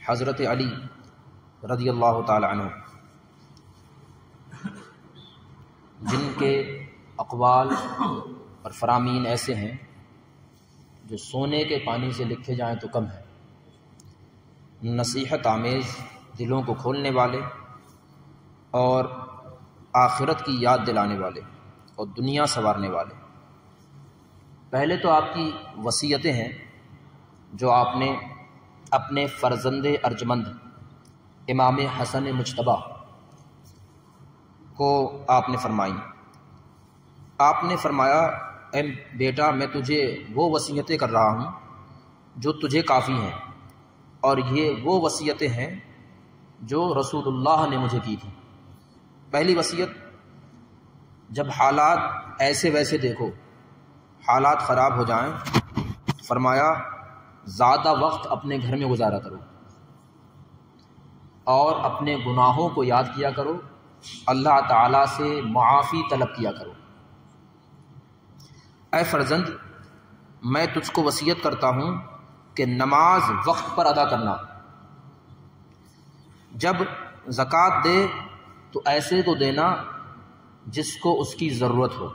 حضرت علی رضی اللہ تعالی عنہ، جن کے اقوال اور فرامین ایسے ہیں جو سونے کے پانی سے لکھے جائیں تو کم ہے، نصیحت آمیز، دلوں کو کھولنے والے اور آخرت کی یاد دلانے والے اور دنیا سنوارنے والے۔ پہلے تو آپ کی وصیتیں ہیں جو آپ نے اپنے فرزند ارجمند امام حسن مجتبیٰ کو آپ نے فرمائی۔ آپ نے فرمایا، اے بیٹا، میں تجھے وہ وصیتیں کر رہا ہوں جو تجھے کافی ہیں، اور یہ وہ وصیتیں ہیں جو رسول اللہ نے مجھے کی تھی۔ پہلی وصیت، جب حالات ایسے ویسے دیکھو، حالات خراب ہو جائیں، فرمایا زیادہ وقت اپنے گھر میں گزارا کرو اور اپنے گناہوں کو یاد کیا کرو، اللہ تعالیٰ سے معافی طلب کیا کرو۔ اے فرزند، میں تجھ کو وصیت کرتا ہوں کہ نماز وقت پر ادا کرنا، جب زکوٰۃ دے تو ایسے تو دینا جس کو اس کی ضرورت ہو۔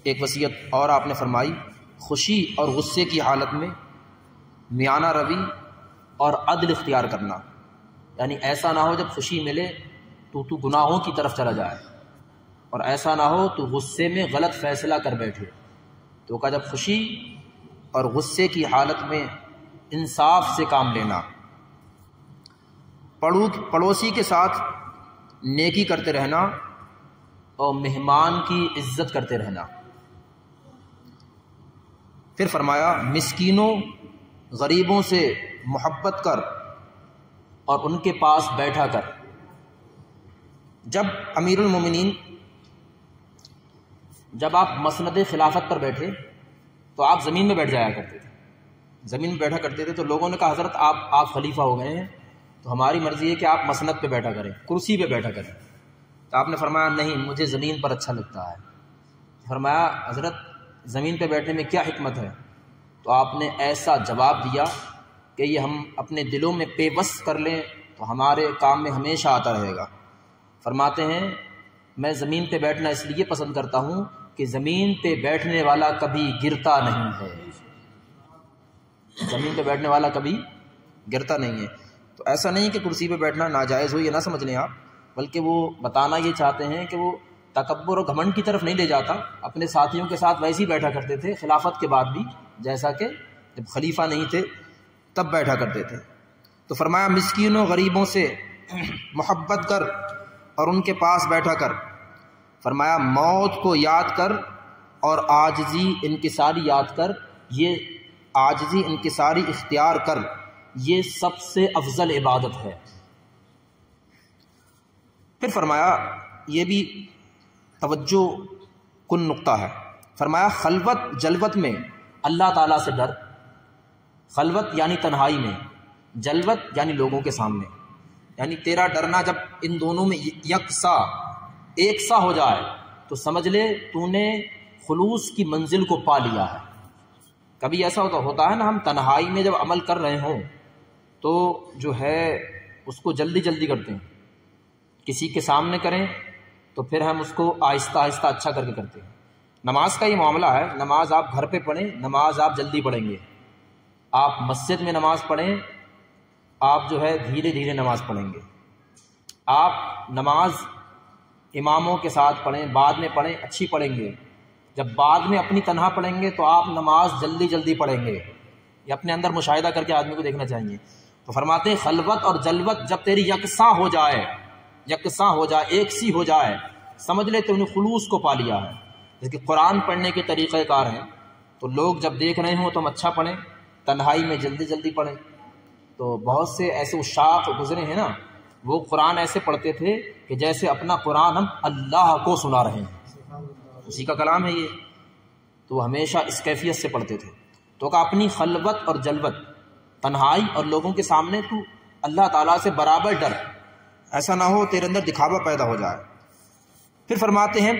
ایک وصیت اور آپ نے فرمائی، خوشی اور غصے کی حالت میں میانہ روی اور عدل اختیار کرنا، یعنی ایسا نہ ہو جب خوشی ملے تو گناہوں کی طرف چلا جائے، اور ایسا نہ ہو تو غصے میں غلط فیصلہ کر بیٹھے۔ تو کہا جب خوشی اور غصے کی حالت میں انصاف سے کام لینا، پڑوسی کے ساتھ نیکی کرتے رہنا اور مہمان کی عزت کرتے رہنا۔ پھر فرمایا، مسکینوں غریبوں سے محبت کر اور ان کے پاس بیٹھا کر۔ جب امیر المومنین، جب آپ مسند خلافت پر بیٹھے تو آپ زمین میں بیٹھ جایا کرتے تھے، زمین میں بیٹھا کرتے تھے، تو لوگوں نے کہا حضرت آپ خلیفہ ہو گئے ہیں تو ہماری مرضی ہے کہ آپ مسند پہ بیٹھا کریں، کرسی پہ بیٹھا کریں۔ تو آپ نے فرمایا نہیں، مجھے زمین پر اچھا لگتا ہے۔ فرمایا حضرت زمین پہ بیٹھنے میں کیا حکمت ہے؟ تو آپ نے ایسا جواب دیا کہ یہ ہم اپنے دلوں میں پیوست کر لیں تو ہمارے کام میں ہمیشہ آتا رہے گا۔ فرماتے ہیں، میں زمین پہ بیٹھنا اس لیے پسند کرتا ہوں کہ زمین پہ بیٹھنے والا کبھی گرتا نہیں ہے، زمین پہ بیٹھنے والا کبھی گرتا نہیں ہے۔ تو ایسا نہیں کہ کرسی پہ بیٹھنا ناجائز ہو، یہ نہ سمجھ لیں آپ، بلکہ وہ بتانا یہ چاہتے ہیں کہ وہ تکبر اور گھمنڈ کی طرف نہیں لے جاتا۔ اپنے ساتھیوں کے ساتھ ویسے ہی بیٹھا کرتے تھے خلافت کے بعد بھی، جیسا کہ جب خلیفہ نہیں تھے تب بیٹھا کرتے تھے۔ تو فرمایا مسکینوں غریبوں سے محبت کر اور ان کے پاس بیٹھا کر۔ فرمایا موت کو یاد کر اور عاجزی انکساری یاد کر، یہ عاجزی انکساری اختیار کر، یہ سب سے افضل عبادت ہے۔ پھر فرمایا، یہ بھی توجہ کن نقطہ ہے، فرمایا خلوت جلوت میں اللہ تعالیٰ سے ڈر، خلوت یعنی تنہائی میں، جلوت یعنی لوگوں کے سامنے، یعنی تیرا ڈرنا جب ان دونوں میں یکساں ایک سا ہو جائے تو سمجھ لے تو نے خلوص کی منزل کو پا لیا ہے۔ کبھی ایسا ہوتا ہے نا، ہم تنہائی میں جب عمل کر رہے ہوں تو جو ہے اس کو جلدی کرتے ہیں، کسی کے سامنے کریں تو پھر ہم اس کو آہستہ آہستہ اچھا کر کے کرتے ہیں۔ نماز کا یہ معاملہ ہے، نماز آپ گھر پہ پڑھیں، نماز آپ جلدی پڑھیں گے، آپ مسجد میں نماز پڑھیں، آپ جو ہے دھیرے دھیرے نماز پڑھیں گے، آپ نماز اماموں کے ساتھ پڑھیں، بعد میں پڑھیں، اچھی پڑھیں گے۔ جب بعد میں اپنی تنہا پڑھیں گے تو آپ نماز جلدی پڑھیں گے۔ یہ اپنے اندر مشاہدہ کر کے آدمی کو دیکھنا چاہیے۔ تو فرماتے ہیں خلوت اور جلوت جب تیری یکساں ہو جائے، ایک سی ہو جائے، سمجھ لے تو انہیں خلوص کو پا لیا ہے۔ جیسے کہ قرآن پڑھنے کے طریقہ کار ہیں، تو لوگ جب دیکھ رہے ہوں تو ہم اچھا پڑھیں، تنہائی میں جلدی پڑھیں۔ تو بہت سے ایسے اشاق گزرے ہیں نا، وہ قرآن ایسے پڑھتے تھے کہ جیسے اپنا قرآن ہم اللہ کو سنا رہے ہیں، اسی کا کلام ہے یہ۔ تو وہ ہمیشہ اس کیفیت سے پڑھتے تھے۔ تو کہ اپنی خلوت اور جلوت، تنہائی اور لوگوں کے سامنے تو اللہ تعالیٰ سے برابر ڈر، ایسا نہ ہو تیرے اندر دکھاوا پیدا ہو جائے۔ پھر فرماتے ہیں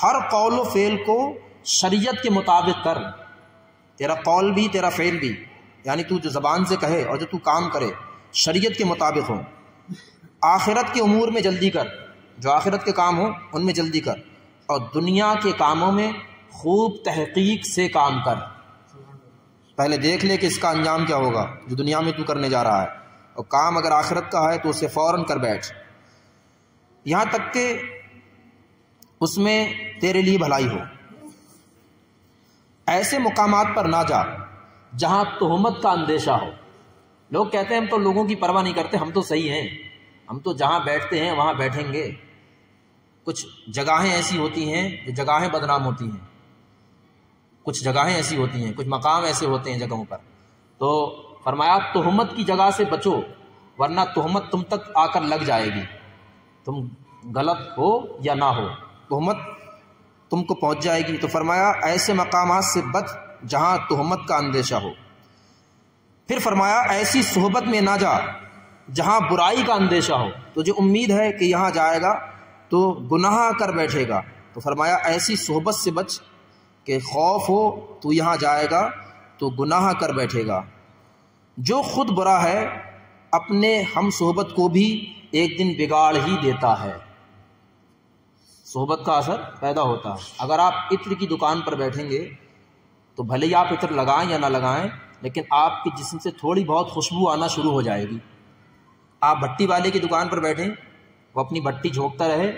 ہر قول و فعل کو شریعت کے مطابق کر، تیرا قول بھی تیرا فعل بھی یعنی تو جو زبان سے کہے اور جو تو کام کرے شریعت کے مطابق ہو. آخرت کے امور میں جلدی کر، جو آخرت کے کام ہوں ان میں جلدی کر، اور دنیا کے کاموں میں خوب تحقیق سے کام کر. پہلے دیکھ لے کہ اس کا انجام کیا ہوگا جو دنیا میں تو کرنے جا رہا ہے، اور کام اگر آخرت کا ہے تو اسے فوراً کر بیٹھ، یہاں تک کہ اس میں تیرے لیے بھلائی ہو. ایسے مقامات پر نہ جا جہاں تہمت کا اندیشہ ہو. لوگ کہتے ہیں ہم تو لوگوں کی پرواہ نہیں کرتے، ہم تو صحیح ہیں، ہم تو جہاں بیٹھتے ہیں وہاں بیٹھیں گے. کچھ جگہیں ایسی ہوتی ہیں جو جگہیں بدنام ہوتی ہیں، کچھ جگہیں ایسی ہوتی ہیں، کچھ مقام ایسے ہوتے ہیں جگہوں پر. تو فرمایا تہمت کی جگہ سے بچو، ورنہ تہمت تم تک آ کر لگ جائے گی. تم غلط ہو یا نہ ہو، تہمت تم کو پہنچ جائے گی. تو فرمایا ایسے مقامات سے بچ جہاں تہمت کا اندیشہ ہو. پھر فرمایا ایسی صحبت میں نہ جا جہاں برائی کا اندیشہ ہو. تو جو امید ہے کہ یہاں جائے گا تو گناہ کر بیٹھے گا، تو فرمایا ایسی صحبت سے بچ کہ خوف ہو تو یہاں جائے گا تو گناہ کر بیٹھے گا. جو خود برا ہے اپنے ہم صحبت کو بھی ایک دن بگاڑ ہی دیتا ہے. صحبت کا اثر پیدا ہوتا ہے. اگر آپ عطر کی دکان پر بیٹھیں گے تو بھلے ہی آپ عطر لگائیں یا نہ لگائیں، لیکن آپ کے جسم سے تھوڑی بہت خوشبو آنا شروع ہو جائے گی. آپ بھٹی والے کی دکان پر بیٹھیں، وہ اپنی بھٹی جھونکتا رہے،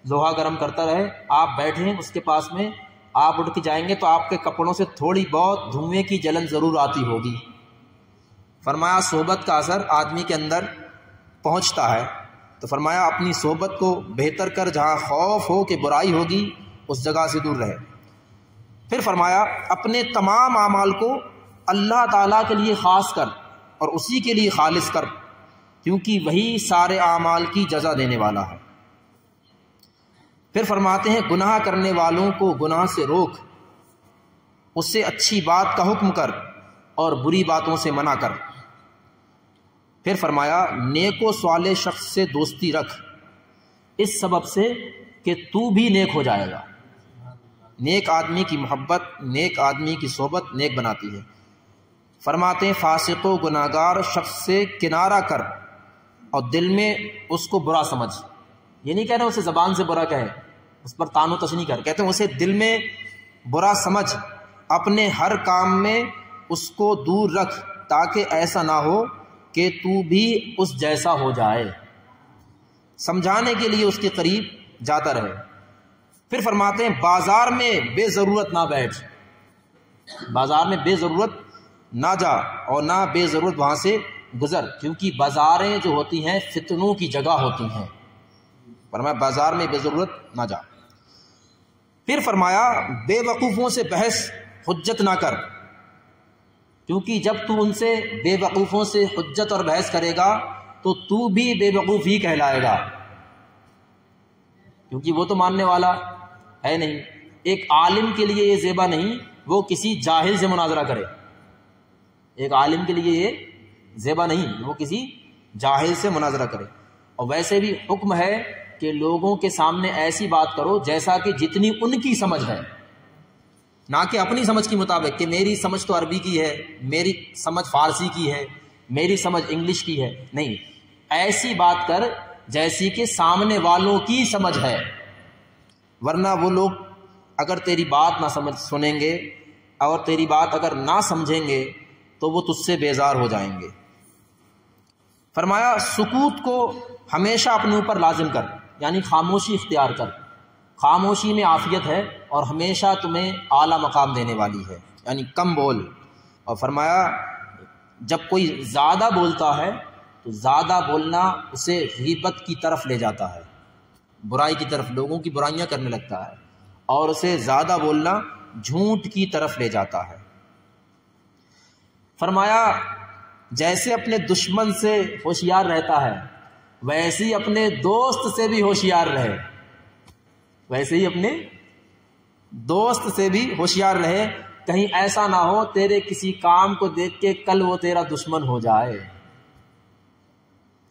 لوہا گرم کرتا رہے، آپ بیٹھیں اس کے پاس میں، آپ اٹھ کے جائیں گے تو آپ کے کپڑوں سے تھوڑی بہت دھوئیں کی جلن ضرور آتی ہوگی. فرمایا صحبت کا اثر آدمی کے اندر پہنچتا ہے. تو فرمایا اپنی صحبت کو بہتر کر، جہاں خوف ہو کہ برائی ہوگی اس جگہ سے دور رہے. پھر فرمایا اپنے تمام اعمال کو اللہ تعالیٰ کے لیے خاص کر اور اسی کے لیے خالص کر، کیونکہ وہی سارے اعمال کی جزا دینے والا ہے. پھر فرماتے ہیں گناہ کرنے والوں کو گناہ سے روک، اس سے اچھی بات کا حکم کر اور بری باتوں سے منع کر. پھر فرمایا نیک و صالح شخص سے دوستی رکھ، اس سبب سے کہ تو بھی نیک ہو جائے گا. نیک آدمی کی محبت، نیک آدمی کی صحبت نیک بناتی ہے. فرماتے ہیں فاسق و گناہگار شخص سے کنارہ کر اور دل میں اس کو برا سمجھ. یہ نہیں کہہ رہے اسے زبان سے برا کہے، اس پر تان و تشنی کر، کہتے ہیں اسے دل میں برا سمجھ، اپنے ہر کام میں اس کو دور رکھ تاکہ ایسا نہ ہو کہ تو بھی اس جیسا ہو جائے. سمجھانے کے لیے اس کے قریب جاتا رہے. پھر فرماتے ہیں بازار میں بے ضرورت نہ بیٹھ، بازار میں بے ضرورت نہ جا اور نہ بے ضرورت وہاں سے گزر، کیونکہ بازاریں جو ہوتی ہیں فتنوں کی جگہ ہوتی ہیں. فرمایا بازار میں بے ضرورت نہ جا. پھر فرمایا بے وقوفوں سے بحث حجت نہ کر، کیونکہ جب تو ان سے بے وقوفوں سے حجت اور بحث کرے گا تو بھی بے وقوف ہی کہلائے گا، کیونکہ وہ تو ماننے والا ہے نہیں. ایک عالم کے لیے یہ زیبا نہیں وہ کسی جاہل سے مناظرہ کرے، ایک عالم کے لیے یہ زیبا نہیں وہ کسی جاہل سے مناظرہ کرے. اور ویسے بھی حکم ہے کہ لوگوں کے سامنے ایسی بات کرو جیسا کہ جتنی ان کی سمجھ ہے، نہ کہ اپنی سمجھ کے مطابق کہ میری سمجھ تو عربی کی ہے، میری سمجھ فارسی کی ہے، میری سمجھ انگلش کی ہے. نہیں، ایسی بات کر جیسی کہ سامنے والوں کی سمجھ ہے، ورنہ وہ لوگ اگر تیری بات نہ سنیں گے اور تیری بات اگر نہ سمجھیں گے تو وہ تجھ سے بیزار ہو جائیں گے. فرمایا سکوت کو ہمیشہ اپنے اوپر لازم کر، یعنی خاموشی اختیار کر. خاموشی میں عافیت ہے اور ہمیشہ تمہیں اعلیٰ مقام دینے والی ہے، یعنی کم بول. اور فرمایا جب کوئی زیادہ بولتا ہے تو زیادہ بولنا اسے غیبت کی طرف لے جاتا ہے، برائی کی طرف، لوگوں کی برائیاں کرنے لگتا ہے، اور اسے زیادہ بولنا جھوٹ کی طرف لے جاتا ہے. فرمایا جیسے اپنے دشمن سے ہوشیار رہتا ہے ویسے ہی اپنے دوست سے بھی ہوشیار رہے، ویسے ہی اپنے دوست سے بھی ہوشیار رہے. کہیں ایسا نہ ہو تیرے کسی کام کو دیکھ کے کل وہ تیرا دشمن ہو جائے.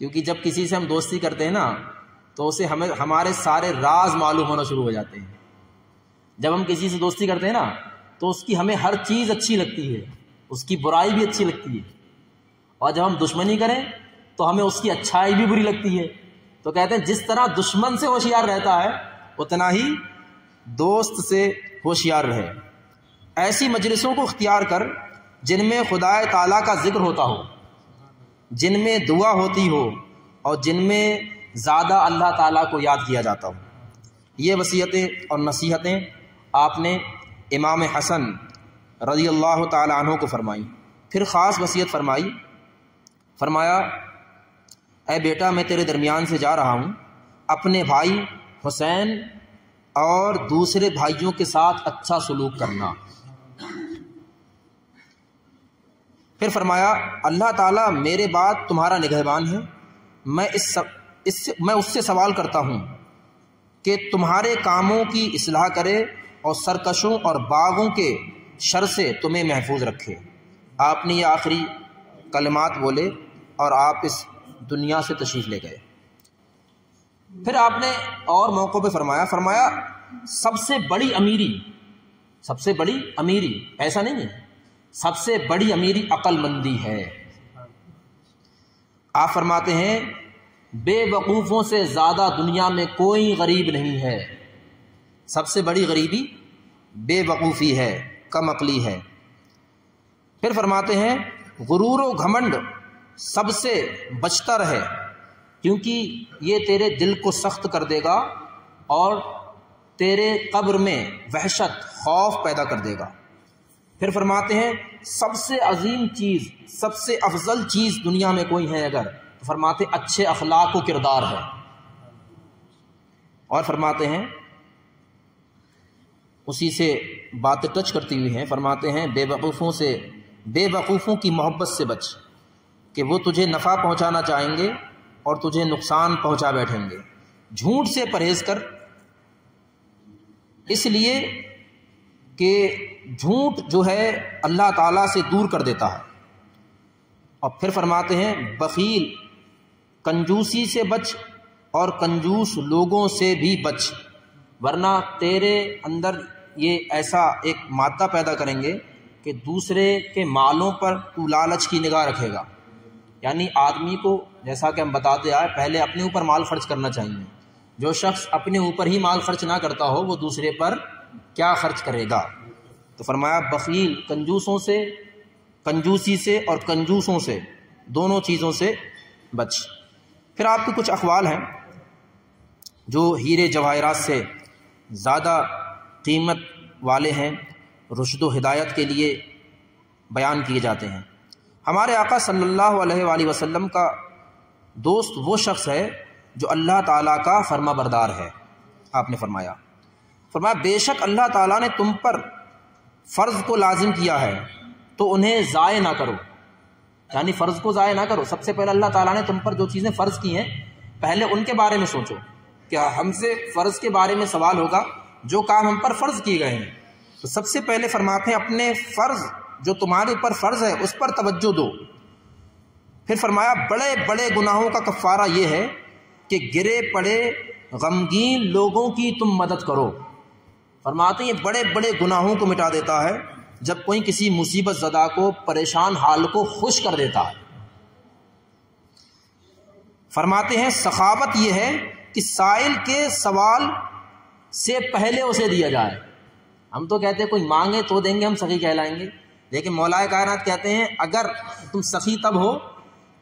کیونکہ جب کسی سے ہم دوستی کرتے ہیں نا تو اسے ہمارے سارے راز معلوم ہونا شروع ہو جاتے ہیں. جب ہم کسی سے دوستی کرتے ہیں نا تو اس کی ہمیں ہر چیز اچھی لگتی ہے، اس کی برائی بھی اچھی لگتی ہے، اور جب ہم دشمنی کریں تو ہمیں اس کی اچھائی بھی بری لگتی ہے۔ تو کہتے ہیں جس طرح دشمن سے ہوشیار رہتا ہے اتنا ہی دوست سے ہوشیار رہے۔ ایسی مجلسوں کو اختیار کر جن میں خدا تعالیٰ کا ذکر ہوتا ہو، جن میں دعا ہوتی ہو، اور جن میں زیادہ اللہ تعالیٰ کو یاد کیا جاتا ہو۔ یہ وصیتیں اور نصیحتیں آپ نے امام حسن رضی اللہ تعالیٰ عنہ کو فرمائی۔ پھر خاص وصیت فرمائی، فرمایا اے بیٹا میں تیرے درمیان سے جا رہا ہوں، اپنے بھائی حسین اور دوسرے بھائیوں کے ساتھ اچھا سلوک کرنا۔ پھر فرمایا اللہ تعالیٰ میرے بعد تمہارا نگہبان ہے، میں اس سے سوال کرتا ہوں کہ تمہارے کاموں کی اصلاح کرے اور سرکشوں اور باغوں کے شر سے تمہیں محفوظ رکھے۔ آپ نے یہ آخری کلمات بولے اور آپ اس دنیا سے تشریف لے گئے۔ پھر آپ نے اور موقع پہ فرمایا سب سے بڑی امیری ایسا نہیں ہے، سب سے بڑی امیری عقل مندی ہے۔ آپ فرماتے ہیں بے وقوفوں سے زیادہ دنیا میں کوئی غریب نہیں ہے، سب سے بڑی غریبی بے وقوفی ہے، کم عقلی ہے۔ پھر فرماتے ہیں غرور و گھمنڈ سب سے بچتا رہے، کیونکہ یہ تیرے دل کو سخت کر دے گا اور تیرے قبر میں وحشت خوف پیدا کر دے گا۔ پھر فرماتے ہیں سب سے عظیم چیز، سب سے افضل چیز دنیا میں کوئی ہے اگر، تو فرماتے اچھے اخلاق و کردار ہے۔ اور فرماتے ہیں اسی سے باتیں ٹچ کرتی ہوئی ہیں، فرماتے ہیں بے وقوفوں کی محبت سے بچ کہ وہ تجھے نفع پہنچانا چاہیں گے اور تجھے نقصان پہنچا بیٹھیں گے۔ جھوٹ سے پرہیز کر، اس لیے کہ جھوٹ جو ہے اللہ تعالیٰ سے دور کر دیتا ہے۔ اور پھر فرماتے ہیں بخیل کنجوسی سے بچ اور کنجوس لوگوں سے بھی بچ، ورنہ تیرے اندر یہ ایسا ایک مادہ پیدا کریں گے کہ دوسرے کے مالوں پر تو لالچ کی نگاہ رکھے گا۔ یعنی آدمی کو جیسا کہ ہم بتاتے آئے پہلے اپنے اوپر مال خرچ کرنا چاہیے۔ جو شخص اپنے اوپر ہی مال خرچ نہ کرتا ہو وہ دوسرے پر کیا خرچ کرے گا؟ تو فرمایا بخیل کنجوسی سے اور کنجوسوں سے، دونوں چیزوں سے بچ۔ پھر آپ کے کچھ اقوال ہیں جو ہیرے جواہرات سے زیادہ قیمت والے ہیں، رشد و ہدایت کے لیے بیان کیے جاتے ہیں۔ ہمارے آقا صلی اللہ علیہ وآلہ وسلم کا دوست وہ شخص ہے جو اللہ تعالیٰ کا فرما بردار ہے۔ آپ نے فرمایا بے شک اللہ تعالیٰ نے تم پر فرض کو لازم کیا ہے تو انہیں ضائع نہ کرو، یعنی فرض کو ضائع نہ کرو۔ سب سے پہلے اللہ تعالیٰ نے تم پر جو چیزیں فرض کی ہیں پہلے ان کے بارے میں سوچو۔ کیا ہم سے فرض کے بارے میں سوال ہوگا؟ جو کام ہم پر فرض کیے گئے ہیں تو سب سے پہلے فرماتے ہیں اپنے فرض جو تمہارے اوپر فرض ہے اس پر توجہ دو۔ پھر فرمایا بڑے بڑے گناہوں کا کفارہ یہ ہے کہ گرے پڑے غمگین لوگوں کی تم مدد کرو۔ فرماتے ہیں یہ بڑے بڑے گناہوں کو مٹا دیتا ہے جب کوئی کسی مصیبت زدہ کو، پریشان حال کو خوش کر دیتا ہے۔ فرماتے ہیں سخاوت یہ ہے کہ سائل کے سوال سے پہلے اسے دیا جائے۔ ہم تو کہتے ہیں کوئی مانگے تو دیں گے، ہم سخی کہلائیں گے، لیکن مولا کائنات کہتے ہیں اگر تم سخی تب ہو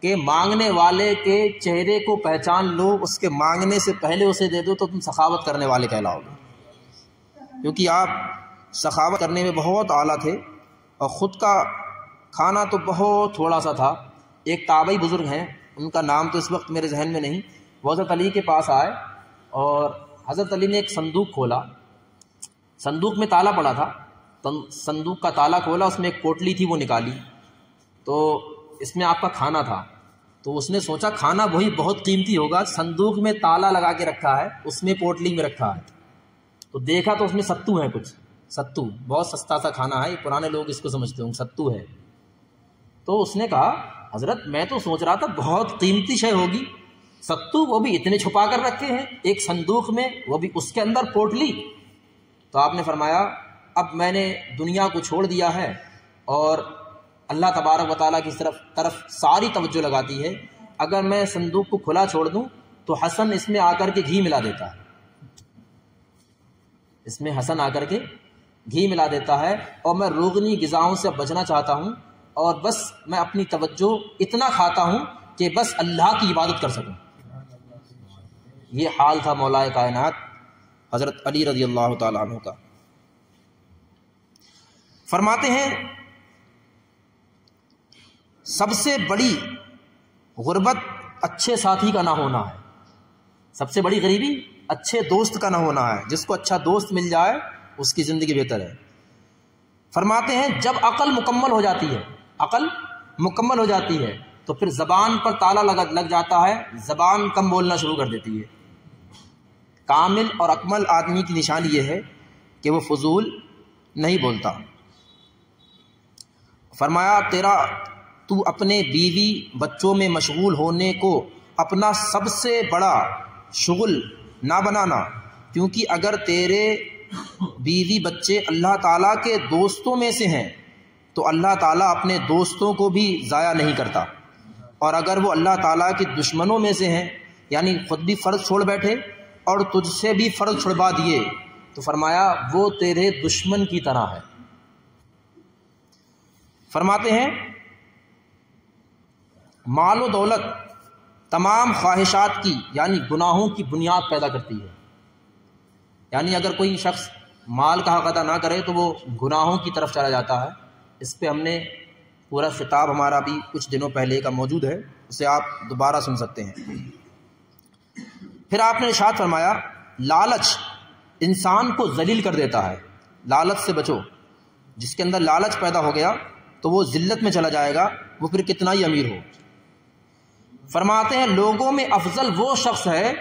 کہ مانگنے والے کے چہرے کو پہچان لو، اس کے مانگنے سے پہلے اسے دے دو تو تم سخاوت کرنے والے کہلاؤ گے، کیونکہ آپ سخاوت کرنے میں بہت اعلیٰ تھے اور خود کا کھانا تو بہت تھوڑا سا تھا۔ ایک تابعی بزرگ ہیں، ان کا نام تو اس وقت میرے ذہن میں نہیں، وہ حضرت علی کے پاس آئے اور حضرت علی نے ایک صندوق کھولا، صندوق میں تالا پڑا تھا، صندوق کا تالا کھولا، اس میں ایک پوٹلی تھی وہ نکالی، تو اس میں آپ کا کھانا تھا۔ تو اس نے سوچا کھانا وہی بہت قیمتی ہوگا، صندوق میں تالا لگا کے رکھا ہے، اس میں پوٹلی میں رکھا ہے، تو دیکھا تو اس میں ستو ہے، کچھ ستو، بہت سستا سا کھانا ہے، پرانے لوگ اس کو سمجھتے ہوں ستو ہے۔ تو اس نے کہا حضرت میں تو سوچ رہا تھا بہت قیمتی شے ہوگی، ستو وہ بھی اتنے چھپا کر رکھے ہیں ایک صندوق میں، وہ بھی اس کے اندر پوٹلی۔ تو آپ نے فرمایا اب میں نے دنیا کو چھوڑ دیا ہے اور اللہ تبارک و تعالیٰ کی طرف ساری توجہ لگاتی ہے. اگر میں صندوق کو کھلا چھوڑ دوں تو حسن اس میں آ کر کے گھی ملا دیتا ہے، اس میں حسن آ کر کے گھی ملا دیتا ہے، اور میں روغنی غذاؤں سے بچنا چاہتا ہوں، اور بس میں اپنی توجہ اتنا کھاتا ہوں کہ بس اللہ کی عبادت کر سکوں. یہ حال تھا مولا کائنات حضرت علی رضی اللہ تعالیٰ عنہ کا. فرماتے ہیں سب سے بڑی غربت اچھے ساتھی کا نہ ہونا ہے، سب سے بڑی غریبی اچھے دوست کا نہ ہونا ہے. جس کو اچھا دوست مل جائے اس کی زندگی بہتر ہے. فرماتے ہیں جب عقل مکمل ہو جاتی ہے، عقل مکمل ہو جاتی ہے تو پھر زبان پر تالا لگ جاتا ہے، زبان کم بولنا شروع کر دیتی ہے. کامل اور اکمل آدمی کی نشانی یہ ہے کہ وہ فضول نہیں بولتا. فرمایا تو اپنے بیوی بچوں میں مشغول ہونے کو اپنا سب سے بڑا شغل نہ بنانا، کیونکہ اگر تیرے بیوی بچے اللہ تعالیٰ کے دوستوں میں سے ہیں تو اللہ تعالیٰ اپنے دوستوں کو بھی ضائع نہیں کرتا، اور اگر وہ اللہ تعالیٰ کے دشمنوں میں سے ہیں، یعنی خود بھی فرض چھوڑ بیٹھے اور تجھ سے بھی فرض چھڑوا دیے، تو فرمایا وہ تیرے دشمن کی طرح ہے. فرماتے ہیں مال و دولت تمام خواہشات کی یعنی گناہوں کی بنیاد پیدا کرتی ہے. یعنی اگر کوئی شخص مال کا حق ادا نہ کرے تو وہ گناہوں کی طرف چلا جاتا ہے. اس پہ ہم نے پورا خطاب ہمارا بھی کچھ دنوں پہلے کا موجود ہے، اسے آپ دوبارہ سن سکتے ہیں. پھر آپ نے ارشاد فرمایا لالچ انسان کو ذلیل کر دیتا ہے. لالچ سے بچو. جس کے اندر لالچ پیدا ہو گیا تو وہ ذلت میں چلا جائے گا، وہ پھر کتنا ہی امیر ہو. فرماتے ہیں لوگوں میں افضل وہ شخص ہے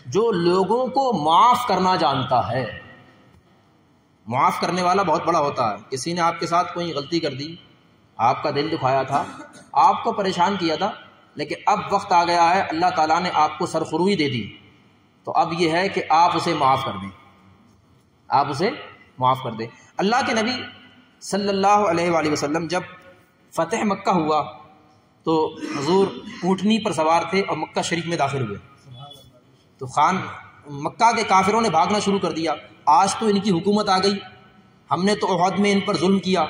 جو لوگوں کو معاف کرنا جانتا ہے. معاف کرنے والا بہت بڑا ہوتا ہے. کسی نے آپ کے ساتھ کوئی غلطی کر دی، آپ کا دل دکھایا تھا، آپ کو پریشان کیا تھا، لیکن اب وقت آ گیا ہے، اللہ تعالیٰ نے آپ کو سرخروئی دے دی، تو اب یہ ہے کہ آپ اسے معاف کر دیں، آپ اسے معاف کر دیں. اللہ کے نبی صلی اللہ علیہ وآلہ وسلم جب فتح مکہ ہوا تو حضور اونٹنی پر سوار تھے اور مکہ شریف میں داخل ہوئے. تو مکہ کے کافروں نے بھاگنا شروع کر دیا. آج تو ان کی حکومت آ گئی، ہم نے تو احد میں ان پر ظلم کیا،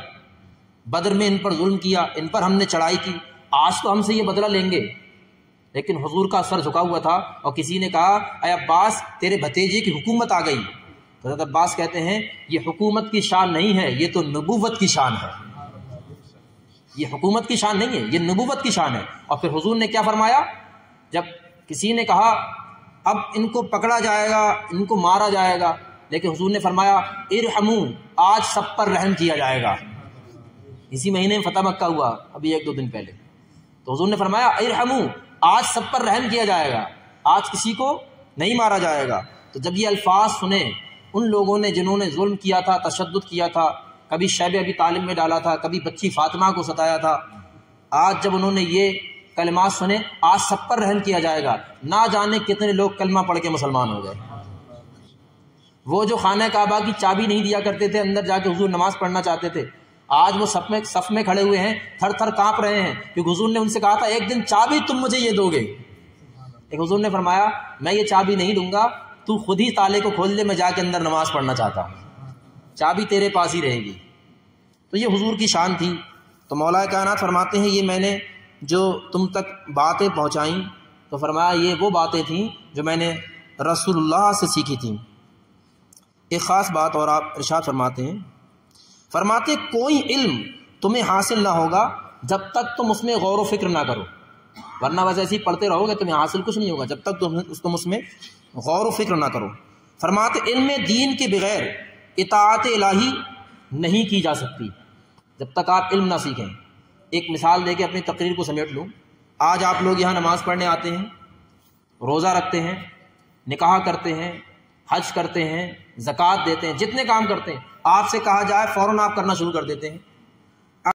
بدر میں ان پر ظلم کیا، ان پر ہم نے چڑھائی کی، آج تو ہم سے یہ بدلہ لیں گے. لیکن حضور کا سر جھکا ہوا تھا اور کسی نے کہا اے عباس تیرے بھتیجے کی حکومت آ گئی. تو حضرت عباس کہتے ہیں یہ حکومت کی شان نہیں ہے، یہ تو نبوت کی شان ہے. یہ حکومت کی شان نہیں ہے، یہ نبوت کی شان ہے. اور پھر حضور نے کیا فرمایا، جب کسی نے کہا اب ان کو پکڑا جائے گا، ان کو مارا جائے گا، لیکن حضور نے فرمایا ارحمو، آج سب پر رحم کیا جائے گا. اسی مہینے میں فتح مکہ ہوا، ابھی 1-2 دن پہلے. تو حضور نے فرمایا ارحمو، آج سب پر رحم کیا جائے گا، آج کسی کو نہیں مارا جائے گا. تو جب یہ الفاظ سنے ان لوگوں نے جنہوں نے ظلم کیا تھا، تشدد کیا تھا، کبھی شیب ابی طالب میں ڈالا تھا، کبھی بچی فاطمہ کو ستایا تھا، آج جب انہوں نے یہ کلمات سنے آج سب پر رحم کیا جائے گا، نہ جانے کتنے لوگ کلمہ پڑھ کے مسلمان ہو گئے. وہ جو خانہ کعبہ کی چابی نہیں دیا کرتے تھے، اندر جا کے حضور نماز پڑھنا چاہتے تھے، آج وہ صف میں کھڑے ہوئے ہیں، تھر تھر کانپ رہے ہیں، کیونکہ حضور نے ان سے کہا تھا ایک دن چابی تم مجھے یہ دو گے. ایک حضور نے فرمایا میں یہ چابی نہیں دوں گا، تو خود ہی تالے کو کھول دے، میں جا کے اندر نماز پڑھنا چاہتا ہوں، چابی تیرے پاس ہی رہے گی. تو یہ حضور کی شان تھی. تو مولا کائنات فرماتے ہیں یہ میں نے جو تم تک باتیں پہنچائیں، تو فرمایا یہ وہ باتیں تھیں جو میں نے رسول اللہ سے سیکھی تھیں. ایک خاص بات اور آپ ارشاد فرماتے کوئی علم تمہیں حاصل نہ ہوگا جب تک تم اس میں غور و فکر نہ کرو، ورنہ بس ایسے ہی پڑھتے رہو گے تمہیں حاصل کچھ نہیں ہوگا جب تک تم اس میں غور و فکر نہ کرو. فرماتے علم دین کے بغیر اطاعت الہی نہیں کی جا سکتی جب تک آپ علم نہ سیکھیں. ایک مثال دے کے اپنی تقریر کو سمیٹ لوں. آج آپ لوگ یہاں نماز پڑھنے آتے ہیں، روزہ رکھتے ہیں، نکاح کرتے ہیں، حج کرتے ہیں، زکوٰۃ دیتے ہیں، جتنے کام کرتے ہیں، آپ سے کہا جائے فوراً آپ کرنا شروع کر دیتے ہیں.